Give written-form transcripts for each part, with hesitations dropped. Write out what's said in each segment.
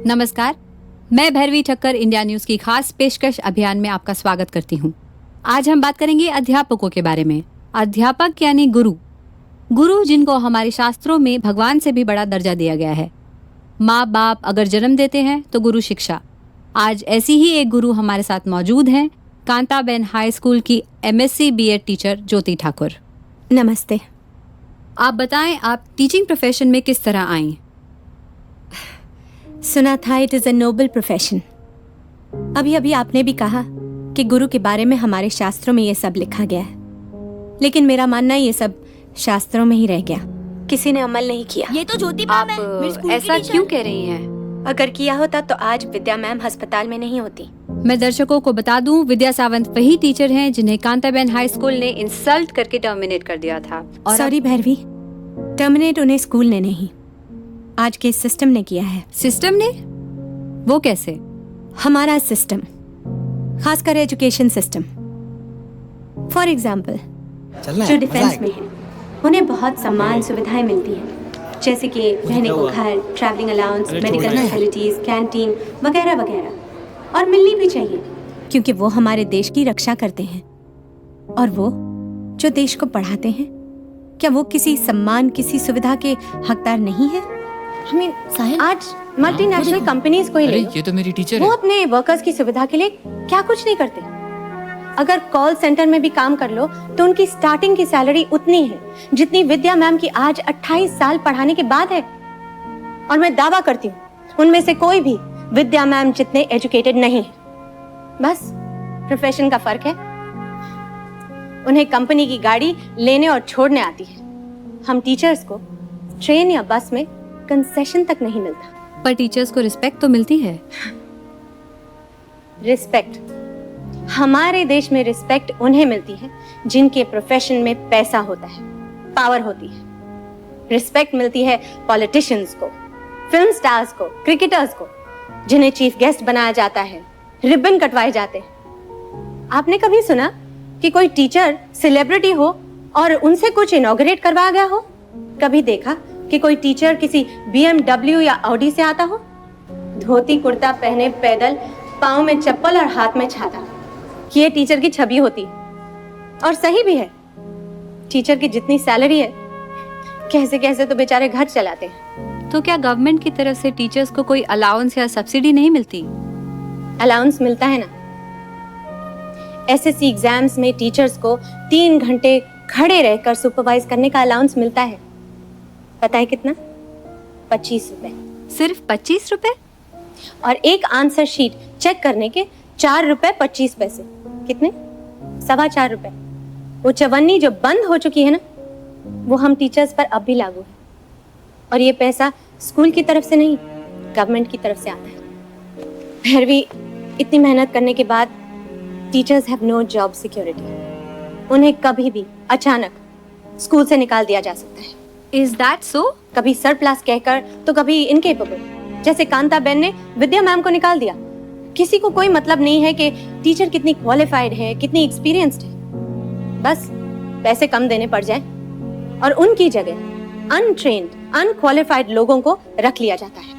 नमस्कार, मैं Bhairavi Thakkar India news की खास पेशकश अभियान में आपका स्वागत करती हूँ। आज हम बात करेंगे अध्यापकों के बारे में। अध्यापक यानी गुरु, गुरु जिनको हमारे शास्त्रों में भगवान से भी बड़ा दर्जा दिया गया है। माँ बाप अगर जन्म देते हैं तो गुरु शिक्षा। आज ऐसी ही एक गुरु हमारे साथ मौजूद हैं, कांताबेन हाई स्कूल की MSc BEd टीचर ज्योति ठाकुर। नमस्ते। आप बताएं, आप टीचिंग प्रोफेशन में किस तरह आई? सुना था it is a noble profession. अभी अभी आपने भी कहा कि गुरु के बारे में हमारे शास्त्रों में ये सब लिखा गया है, लेकिन मेरा मानना ये सब शास्त्रों में ही रह गया, किसी ने अमल नहीं किया। ये तो ज्योति मैम है, मेरी आप स्कूल की ऐसा टीचर। क्यों कह रही हैं? अगर किया होता तो आज विद्या मैम अस्पताल में नहीं होती। मैं दर्शकों को बता दूं, विद्या सावंत वही टीचर हैं जिन्हें कांताबेन हाई स्कूल ने इंसल्ट करके टर्मिनेट कर दिया था। और सॉरी भैरवी, टर्मिनेट उन्हें स्कूल ने नहीं, आज के सिस्टम ने किया है। सिस्टम ने? वो कैसे? हमारा सिस्टम, खासकर एजुकेशन सिस्टम। फॉर एग्जाम्पल, जो डिफेंस में है उन्हें बहुत सम्मान सुविधाएं मिलती हैं, जैसे कि रहने को घर, travelling allowance, medical facilities, canteen वगैरह वगैरह, और मिलनी भी चाहिए क्योंकि वो हमारे देश की रक्षा करते हैं। और वो जो देश को पढ़ाते हैं, क्या वो किसी सम्मान, किसी सुविधा के हकदार नहीं है? आज मल्टीनेशनल कंपनीज को ही ले लो, ये तो मेरी टीचर वो है। अपने वर्कर्स की सुविधा के लिए क्या कुछ नहीं करते। अगर कॉल सेंटर में भी काम कर लो तो उनकी स्टार्टिंग की सैलरी उतनी है जितनी विद्या मैम की आज 28 साल पढ़ाने के बाद है। और मैं दावा करती हूँ उनमें से कोई भी विद्या मैम जितने एजुकेटेड नहीं है। बस प्रोफेशन का फर्क है। उन्हें कंपनी की गाड़ी लेने और छोड़ने आती है। हम टीचर्स को ट्रेन या बस में कंसेशन तक नहीं मिलता। पर टीचर्स को रिस्पेक्ट तो मिलती है। रिस्पेक्ट, हमारे देश में रिस्पेक्ट उन्हें मिलती है जिनके प्रोफेशन में पैसा होता है, पावर होती है। रिस्पेक्ट मिलती है पॉलिटिशियंस को, फिल्म स्टार्स को, क्रिकेटर्स को, जिन्हें चीफ गेस्ट बनाया जाता है, रिबन कटवाए जाते हैं। आपने कभी सुना कि कोई टीचर सेलिब्रिटी हो और उनसे कुछ इनॉग्रेट करवाया गया हो? कभी देखा कि कोई टीचर किसी BMW या ऑडी से आता हो? धोती कुर्ता पहने पैदल, पाँव में चप्पल और हाथ में छाता, ये टीचर की छवि होती। और सही भी है। टीचर की जितनी सैलरी है, कैसे कैसे तो बेचारे घर चलाते हैं। तो क्या गवर्नमेंट की तरफ से टीचर्स को कोई अलाउंस या सब्सिडी नहीं मिलती? अलाउंस मिलता है ना। SSC एग्जाम्स में टीचर्स को 3 घंटे खड़े रहकर सुपरवाइज करने का अलाउंस मिलता है। पता है कितना? 25 रुपए। सिर्फ 25 रुपए? और एक आंसर शीट चेक करने के 4 रुपए 25 पैसे। कितने? 4.25 रुपए। वो चवन्नी जो बंद हो चुकी है ना, वो हम टीचर्स पर अब भी लागू है। और ये पैसा स्कूल की तरफ से नहीं, गवर्नमेंट की तरफ से आता है। भैरवी, इतनी मेहनत करने के बाद teachers have no job security. उन्हें कभी भी अचानक स्कूल से निकाल दिया जा सकता है। Is that so? कभी सरप्लस कहकर तो कभी इनकेपेबल, जैसे कांताबेन ने विद्या मैम को निकाल दिया। किसी को कोई मतलब नहीं है कि टीचर कितनी क्वालिफाइड है, कितनी एक्सपीरियंस्ड है। बस पैसे कम देने पड़ जाए और उनकी जगह अनट्रेन्ड, अनक्वालिफाइड लोगों को रख लिया जाता है।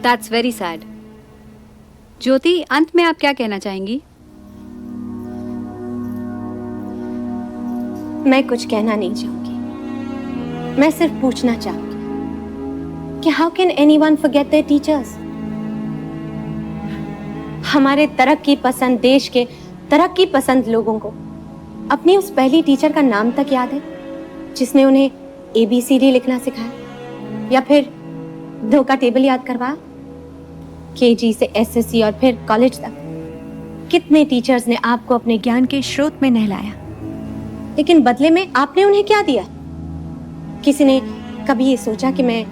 That's very sad. ज्योति, अंत में आप क्या कहना चाहेंगी? मैं कुछ कहना नहीं चाहूंगी, मैं सिर्फ पूछना चाहूंगी कि how can anyone forget there teachers? हमारे तरक्की पसंद देश के तरक्की पसंद लोगों को अपनी उस पहली टीचर का नाम तक याद है जिसने उन्हें ABCD लिखना सिखाया, या फिर 2 का टेबल याद करवाया। KG से SSC और फिर कॉलेज तक कितने टीचर्स ने आपको अपने ज्ञान के स्रोत में नहलाया, लेकिन बदले में आपने उन्हें क्या दिया? किसी ने कभी ये सोचा कि मैं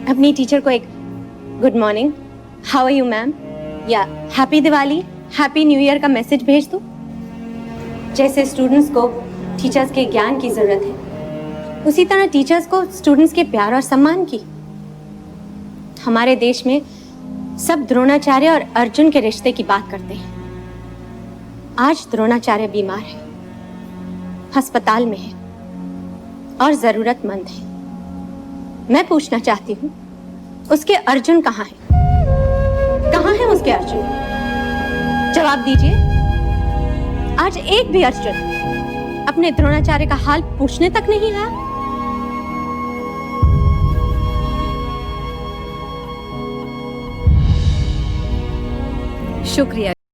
अपनी टीचर को एक good morning, how are you ma'am, या happy Diwali, happy new year का मैसेज भेज दूं? जैसे स्टूडेंट्स को टीचर्स के ज्ञान की जरूरत है, उसी तरह टीचर्स को स्टूडेंट्स के प्यार और सम्मान की। हमारे देश में सब द्रोणाचार्य और अर्जुन के रिश्ते की बात करते हैं। आज द्रोणाचार्य बीमार है, अस्पताल में है और जरूरतमंद है। मैं पूछना चाहती हूँ, उसके अर्जुन कहाँ हैं? कहाँ हैं उसके अर्जुन? जवाब दीजिए। आज एक भी अर्जुन अपने द्रोणाचार्य का हाल पूछने तक नहीं आया। शुक्रिया